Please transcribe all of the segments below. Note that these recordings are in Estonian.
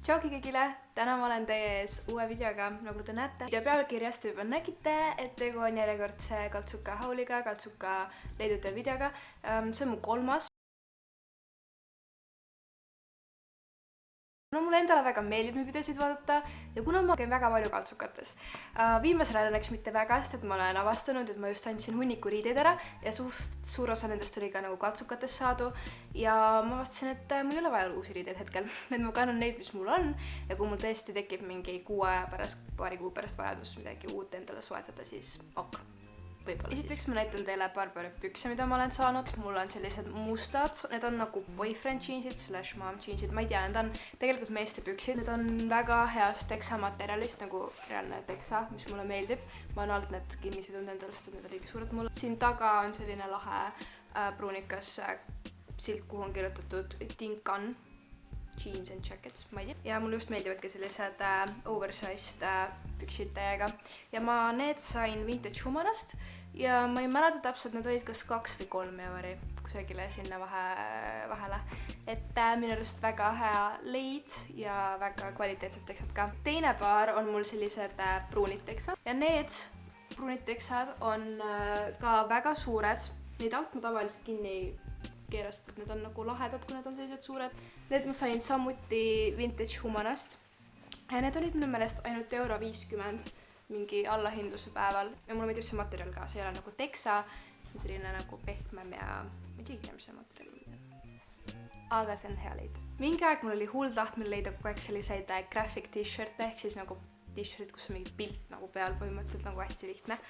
Tšau kõigile, täna ma olen teie ees uue videoga, nagu te näete. Video pealkirjast juba nägite, et tegu on järjekordse Kaltsuka hauliga, Kaltsuka leidute videoga. See on mu 3. No mulle endale väga meeldib neid videosid vaadata ja kuna ma käin väga palju Kaltsukates. Viimasel ajal õnneks mitte väga, sest et ma olen avastanud, et ma just andsin hunniku riideid ära ja suur osa nendest oli ka nagu Kaltsukates saadu ja ma avastasin, et mul ei ole vaja uusi riideid hetkel, et ma kannan neid, mis mul on ja kui mul tõesti tekib mingi paari kuu pärast vajadus midagi uut endale soetada, siis ok. Esiteks ma näitan teile paar pükse, mida ma olen saanud. Mul on sellised mustad, need on nagu boyfriend jeansid / mom jeansid, ma ei tea, need on tegelikult meeste püksid. Need on väga heast teksa materjalist, nagu reaalne teksa, mis mulle meeldib. Ma olen alt need kinni sidunud endale, sest need on liiga suured mulle. Siin taga on selline lahe pruunikas silt, kuhu on kirjutatud Tinkan jeans and jackets, ma ei tea. Ja mulle just meeldivadki sellised oversized püksid täiega. Ja ma need sain Vintage Humanast ja ma ei mäleta täpselt, need olid kas 2 või 3 euri kusagile sinna vahele. Et minu arust väga hea leid ja väga kvaliteetsed teksad ka. Teine paar on mul sellised pruunid teksad ja need pruunid teksad on ka väga suured. Neid alt ma tavaliselt kinni ei keerast, et need on nagu lahedad, kui need on sellised suured. Need ma sain samuti Vintage Humanast ja need olid minu meelest ainult €50 mingi allahindluse päeval ja mulle meeldib see materjal ka, see ei ole nagu teksa, see on selline nagu pehmem ja ma ei tea, mis see materjal on. Aga see on hea leid. Mingi aeg mul oli hull tahtmine leida kogu aeg selliseid graphic t-shirte ehk siis nagu t-shirtid, kus on mingi pilt nagu peal, põhimõtteliselt nagu hästi lihtne.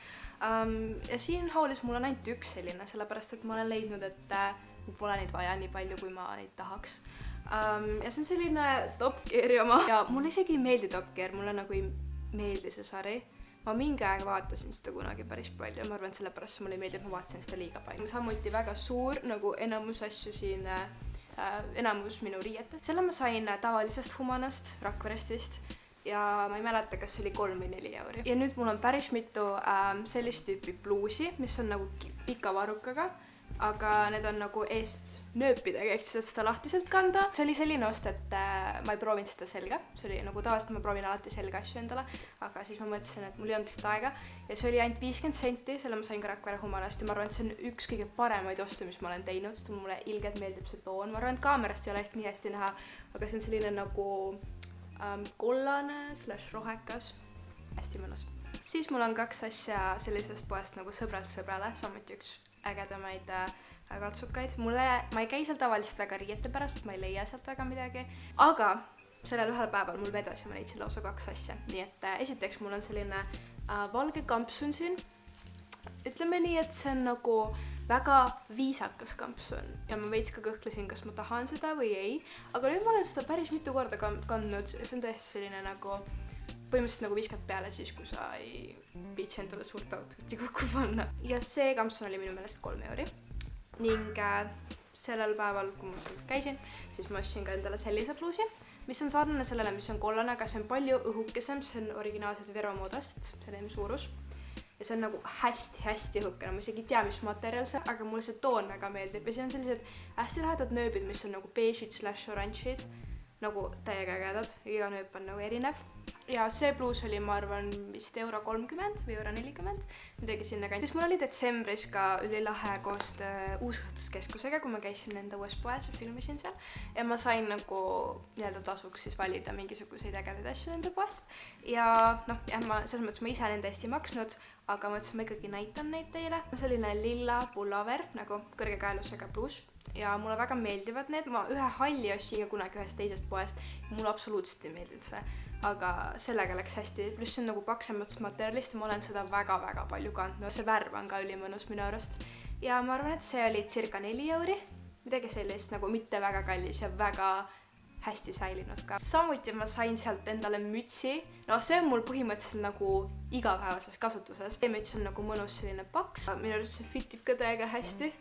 Ja siin haulis mul on ainult üks selline, sellepärast et ma olen leidnud, et mul pole neid vaja nii palju, kui ma neid tahaks. Ja see on selline Top Geari oma. Ja mulle isegi ei meeldi Top Gear, mulle nagu ei meeldi see sari. Ma mingi aeg vaatasin seda kunagi päris palju ja ma arvan, et sellepärast mulle ei meeldi, et ma vaatasin seda liiga palju. Samuti väga suur, nagu enamus asju siin, enamus minu riietest. Selle ma sain tavalisest Humanast, Rakverest vist. Ja ma ei mäleta, kas see oli 3 või 4 euri. Ja nüüd mul on päris mitu sellist tüüpi bluusi, mis on nagu pika varrukaga, aga need on nagu eest nööpidega, ehk siis seda lahtiselt kanda. See oli selline ost, et ma ei proovinud seda selga. See oli nagu tavaliselt, ma proovin alati selga asju endale, aga siis ma mõtlesin, et mul ei olnud vist aega. Ja see oli ainult 50 senti, selle ma sain ka Rakvere Humanast ja ma arvan, et see on üks kõige paremaid oste, mis ma olen teinud, sest mulle ilgelt meeldib see toon. Ma arvan, et kaamerast ei ole ehk nii hästi näha, aga see on selline nagu kollane / rohekas, hästi mõnus. Siis mul on 2 asja sellisest poest nagu sõbralt sõbrale, samuti üks ägedamaid Kaltsukaid. Ma ei käi seal tavaliselt väga riiete pärast, ma ei leia sealt väga midagi, aga sellel ühel päeval mul vedas ja ma leidsin lausa 2 asja. Nii et esiteks mul on selline valge kampsun siin. Ütleme nii, et see on nagu väga viisakas kampsun ja ma veits ka kõhklesin, kas ma tahan seda või ei, aga nüüd ma olen seda päris mitu korda kandnud ja see on tõesti selline nagu põhimõtteliselt nagu viskad peale siis, kui sa ei viitsi endale suurt outfiti kokku panna. Ja see kampsun oli minu meelest 3 euri ning sellel päeval, kui ma seal käisin, siis ma ostsin ka endale sellise bluusi, mis on sarnane sellele, mis on kollane, aga see on palju õhukesem, see on originaalselt Vero Modast, selline suurus. Ja see on nagu hästi õhukene, ma isegi ei tea, mis materjal see, aga mulle see toon väga meeldib ja see on sellised hästi lahedad nööbid, mis on nagu beigid / oranžid, nagu täiega ägedad, iga nööp on nagu erinev. Ja see bluus oli, ma arvan, vist €30 või €40, midagi sinna kanti. Siis mul oli detsembris ka ülilahe koostöö Uuskasutuskeskusega, kui ma käisin enda uues poes ja filmisin seal. Ja ma sain nagu nii-öelda tasuks siis valida mingisuguseid ägedaid asju enda poest. Ja noh, ma selles mõttes ma ise nende eest ei maksnud, aga mõtlesin, ma ikkagi näitan neid teile. Selline lilla pullover, nagu kõrgekaelusega bluus. Ja mulle väga meeldivad need, ma ühe halli ostsin ka kunagi ühest teisest poest ja mulle absoluutselt ei meeldinud see, aga sellega läks hästi, pluss see on nagu paksemats materjalist ja ma olen seda väga palju kandnud, see värv on ka ülimõnus minu arust ja ma arvan, et see oli circa 4 euri, midagi sellist nagu mitte väga kallis ja väga hästi säilinud ka. Samuti ma sain sealt endale mütsi, no see on mul põhimõtteliselt nagu igapäevases kasutuses. See müts on nagu mõnus selline paks, minu arust see fitib ka täiega hästi.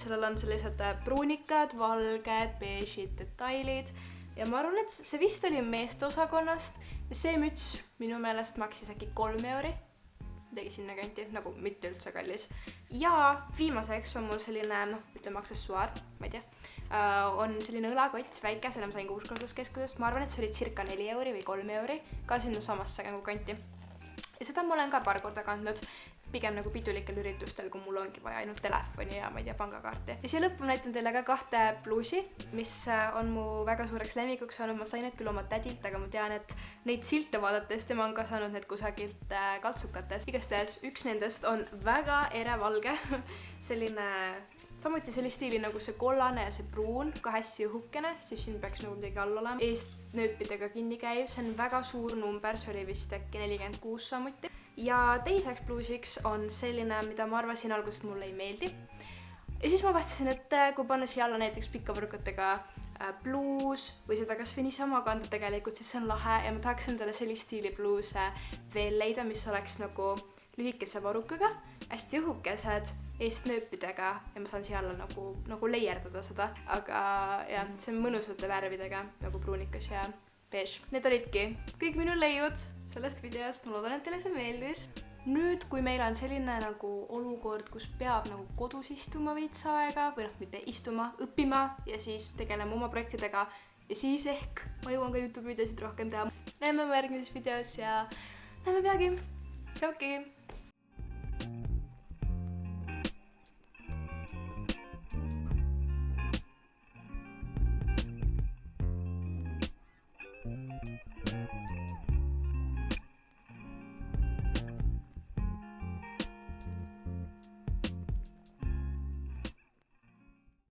Sellel on sellised pruunikad, valged, beigid, detailid ja ma arvan, et see vist oli meeste osakonnast ja see müts minu meelest maksis äkki 3 euri. midagi sinna kanti, nagu mitte üldse kallis. Ja viimaseks on mul selline, ütleme aksessuaar, ma ei tea, on selline õlakott, väike, selle ma sain Uuskasutuskeskusest, ma arvan, et see oli circa 4 euri või 3 euri, ka sinna samasse nagu kanti. Ja seda ma olen ka paar korda kandnud, pigem nagu pidulikel üritustel, kui mul ongi vaja ainult telefoni ja ma ei tea, pangakaarti. Ja siia lõppu ma näitan teile ka 2 pluusi, mis on mu väga suureks lemmikuks saanud. Ma sain need küll oma tädilt, aga ma tean, et neid silte vaadates tema on ka saanud need kusagilt kaltsukates. Igastahes üks nendest on väga erevalge, selline, samuti sellist stiili nagu see kollane ja see pruun, ka hästi õhukene, siis siin peaks nagu midagi all olema. Eest nööpidega kinni käiv, see on väga suur number, see oli vist äkki 46 samuti. Ja teiseks pluusiks on selline, mida ma arvasin algusest mulle ei meeldi. Ja siis ma vaatasin, et kui panna siia alla näiteks pikkavõrkutega pluus või seda kas või niisama kanda tegelikult, siis see on lahe ja ma tahaks endale sellist stiili pluuse veel leida, mis oleks nagu lühikese varrukaga, hästi õhukesed, eest nööpidega ja ma saan siia alla nagu leierdada seda, aga jah, see on mõnusate värvidega nagu pruunikas ja beige. Need olidki kõik minu leiud sellest videost, ma loodan, et teile see meeldis. Nüüd, kui meil on selline nagu olukord, kus peab nagu kodus istuma veits aega või mitte istuma, õppima ja siis tegelema oma projektidega ja siis ehk ma jõuan ka YouTube videosid rohkem teha. Näeme järgmises videos ja näeme peagi. Tšauki!